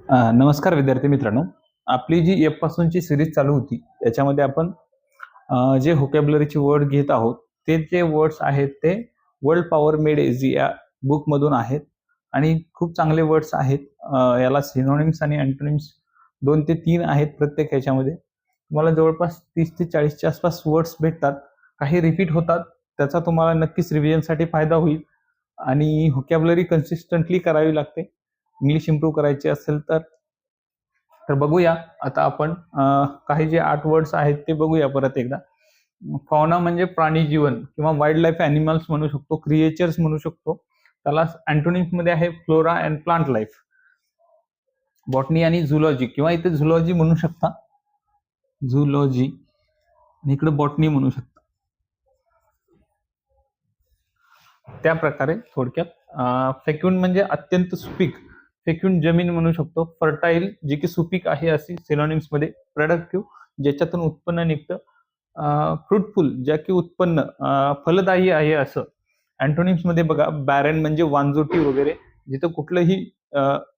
नमस्कार विद्यार्थी मित्रांनो. आपली जी एफ पासूनची सीरीज चालू होती त्याच्यामध्ये आपण जे व्होकॅब्युलरीचे वर्ड घेत आहोत ते जे वर्ड्स आहेत ते वर्ल्ड पॉवर मेड इझी या बुकमधून आहेत आणि खूप चांगले वर्ड्स आहेत. याला सिनोनिम्स आणि अँटोनिम्स 2 ते 3 आहेत प्रत्येक ह्याच्यामध्ये. तुम्हाला जवळपास 30 ते 40च्या आसपास वर्ड्स भेटतात. काही रिपीट होतात. त्याचा तुम्हाला नक्कीच रिव्हिजनसाठी फायदा होईल आणि व्होकॅब्युलरी कन्सिस्टंटली करावी लागते. इंग्लिश इम्प्रूव्ह करायची असेल तर बघूया. आता आपण काही जे 8 वर्ड्स आहेत ते बघूया परत एकदा. फॉना म्हणजे प्राणी जीवन किंवा वाईल्ड लाईफ ॲनिमल्स म्हणू शकतो, क्रिएचर्स म्हणू शकतो. त्याला अँटोनिम्स मध्ये आहे flora and plant life. Botany आणि झुलॉजी किंवा इथे झुलॉजी म्हणू शकता, झुलॉजी, आणि इकडे बॉटनी म्हणू शकता. त्या प्रकारे थोडक्यात फेक्युंड म्हणजे अत्यंत सुपीक, फेक्युंड जमीन म्हणू शकतो. फर्टाईल जी की सुपीक आहे अशी सिनोनिम्स मध्ये. प्रोडक्टिव्ह ज्याच्यातून उत्पन्न निघतं. फ्रुटफुल ज्या की उत्पन्न फलदायी आहे असं. अँटोनिम्स मध्ये बघा, बॅरन म्हणजे वांजोटी वगैरे, जिथं कुठलंही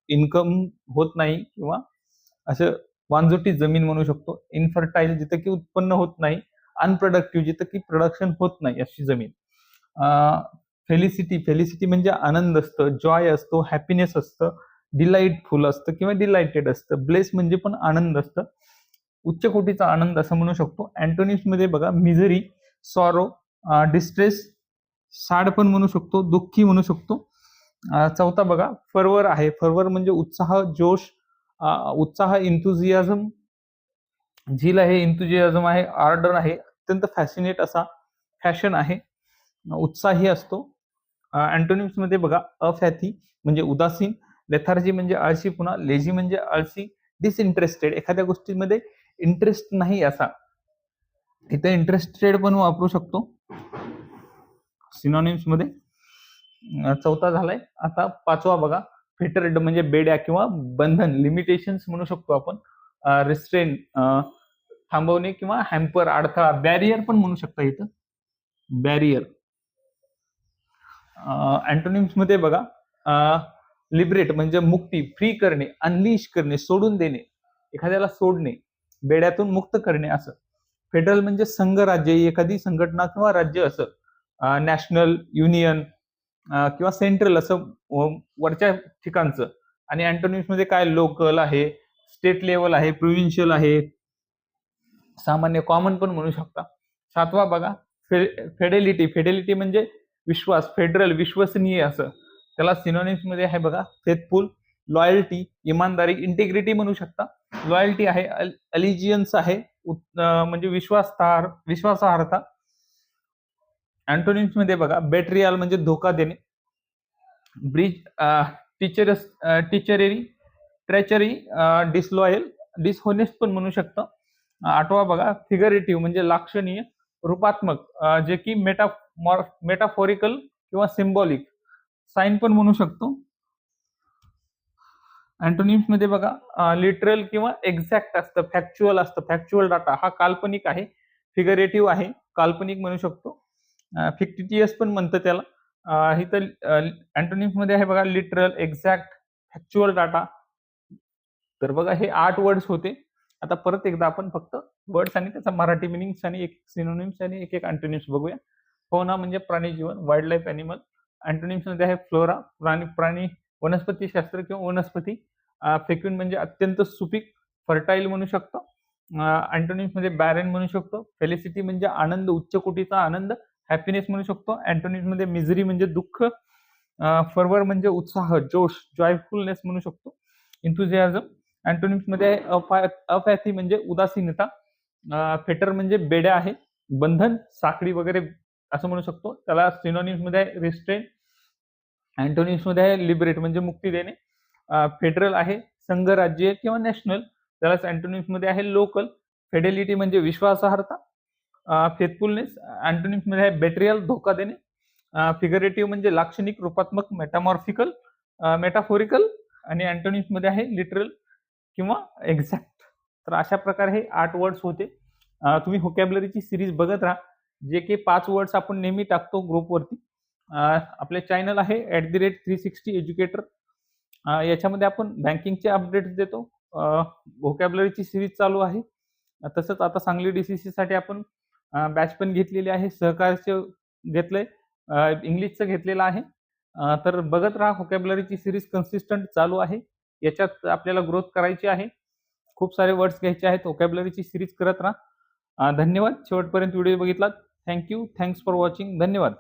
इन्कम होत नाही किंवा असं वांजोटी जमीन म्हणू शकतो. इनफर्टाईल जिथं की उत्पन्न होत नाही. अनप्रोडक्टिव्ह जिथं की प्रोडक्शन होत नाही अशी जमीन. फेलिसिटी, फेलिसिटी म्हणजे आनंद असतं, जॉय असतो, हॅपीनेस असतं, डिलाइटफुल असतं किंवा डिलाइटेड असतं. ब्लेस म्हणजे पण आनंद असतं, उच्च कोटीचा आनंद असं म्हणू शकतो. अँटोनिम्स मध्ये बघा, मिझरी, सॉरो, डिस्ट्रेस, सॅड पण म्हणू शकतो, दुःखी म्हणू शकतो. चौथा बघा, फर्वर आहे. फर्वर म्हणजे उत्साह, जोश, उत्साह, इंथुझियाझम. झील आहे, इंथुझियाझम आहे, आर्डर आहे, अत्यंत फॅसिनेट असा, फॅशन आहे, उत्साही असतो. अँटोनिम्स मध्ये बघा, अफॅथी म्हणजे उदासीन, लेथार्जी म्हणजे आळशी, पुन्हा लेझी म्हणजे आळशी, डिसइंटरेस्टेड एखाद्या गोष्टीमध्ये इंटरेस्ट नाही असा. इथे इंटरेस्टेड पण वापरू शकतो सिनोनिम्स मध्ये. चौथा झालाय. आता पाचवा बघा, फेटर्ड म्हणजे बेड्या किंवा बंधन, लिमिटेशन्स म्हणू शकतो आपण. रिस्ट्रेन थांबवणे किंवा हॅम्पर अडथळा, बॅरियर पण म्हणू शकता इथं, बॅरियर. अँटोनिम्स मध्ये बघा, लिबरेट म्हणजे मुक्ती, फ्री करणे, अनलिश करणे, सोडून देणे, एखाद्याला सोडणे, बेड्यातून मुक्त करणे असं. फेडरल म्हणजे संघराज्य, एखादी संघटना किंवा राज्य असं. नॅशनल, युनियन किंवा सेंट्रल असं वरच्या ठिकाणचं. आणि अँटोनिम्स मध्ये काय, लोकल आहे, स्टेट लेवल आहे, प्रोव्हिन्शियल आहे, सामान्य, कॉमन पण म्हणू शकता. सातवा बघा, फेडेलिटी, फेडेलिटी म्हणजे विश्वास, फेडरल विश्वसनीय असं. त्याला सिनोनिम्स मध्ये आहे बघा, फेथफुल, लॉयल्टी, इमानदारी, इंटिग्रिटी म्हणू शकता. लॉयल्टी आहे, अलिजियन्स आहे, म्हणजे विश्वासार्हता. अँटोनिम्स मध्ये बघा, बेट्रियल म्हणजे धोका देणे, ब्रिज, टीचररी, ट्रेचरी, डिसलॉयल, डिसहोनेस्ट पण म्हणू शकतं. आठवा बघा, फिगरेटिव्ह म्हणजे लाक्षणीय, रूपात्मक, जे की मेटाफोरिकल किंवा सिम्बॉलिक, साइन पण म्हणू शकतो. अँटोनिम्स मध्ये बघा, लिटरल किंवा एक्झॅक्ट असतं, फॅक्च्युअल असतं, फॅक्च्युअल डाटा हा काल्पनिक आहे, फिगरेटिव्ह आहे, काल्पनिक म्हणू शकतो. फिक्टिटियस पण म्हणतं त्याला. इथं अँटोनिम्स मध्ये आहे बघा, लिटरल, एक्झॅक्ट, फॅक्च्युअल डाटा. तर बघा, हे 8 वर्ड्स होते. आता परत एकदा आपण फक्त वर्ड्स आणि त्याचा मराठी मिनिंग्स आणि एक सिनोनिम्स आणि एक अँटोनिम्स बघूया. फौना म्हणजे प्राणी जीवन, वाईल्ड लाईफ ॲनिमल. अँटोनिम्स मध्ये आहे फ्लोरा, प्राणी वनस्पती शास्त्र किंवा वनस्पती. फेक्युन म्हणजे अत्यंत सुपीक, फर्टाईल म्हणू शकतो. अँटोनिम्स मध्ये बॅरन म्हणू शकतो. फेलिसिटी म्हणजे आनंद, उच्च कोटीचा आनंद, हॅपीनेस म्हणू शकतो. अँटोनिम्स मध्ये मिझरी म्हणजे दुःख. फर्वर म्हणजे उत्साह, जोश, जॉयफुलनेस म्हणू शकतो. इंथुझियाझम. अँटोनिम्स मध्ये अफॅथी म्हणजे उदासीनता. फेटर म्हणजे बेड्या आहे, बंधन, साखळी वगैरे असं म्हणू शकतो. त्याला सिनोनिम्स मध्ये आहे रिस्ट्रेन. अँटोनिम्स मध्ये आहे लिबरेट म्हणजे मुक्ती देणे. फेडरल आहे संघ, राज्य किंवा नॅशनल. त्याला अँटोनिम्स मध्ये आहे लोकल. फेडेलिटी म्हणजे विश्वासार्हता. फेथफुलनेस अँटोनिम्स मध्ये आहे बेट्रियल, धोका देणे. फिगरेटिव्ह म्हणजे लाक्षणिक, रूपात्मक, मेटाफोरिकल. आणि अँटोनिम्स मध्ये आहे लिटरल किंवा एक्झॅक्ट. तर अशा प्रकारे हे 8 वर्ड्स होते. तुम्ही व्होकॅब्युलरीची सिरीज बघत राहा, जे की 5 वर्ड्स आपण नेहमी टाकतो ग्रुपवरती. आपले चॅनल आहे @360 एज्युकेटर. याच्यामध्ये आपण बँकिंगचे अपडेट्स देतो. व्होकॅब्युलरीची सीरीज चालू आहे. तसंच आता सांगली डी-सी-सीसाठी आपण बॅच पण घेतलेली आहे. सहकारचं घेतलंय, इंग्लिशचं घेतलेलं आहे. तर बघत राहा, व्होकॅब्युलरीची सीरीज कन्सिस्टंट चालू आहे. याच्यात आपल्याला ग्रोथ करायची आहे. खूप सारे वर्ड्स घ्यायचे आहेत. व्होकॅब्युलरीची सीरीज करत राहा. धन्यवाद. शेवटपर्यंत व्हिडिओ बघितलात. Thank you. Thanks for watching. धन्यवाद.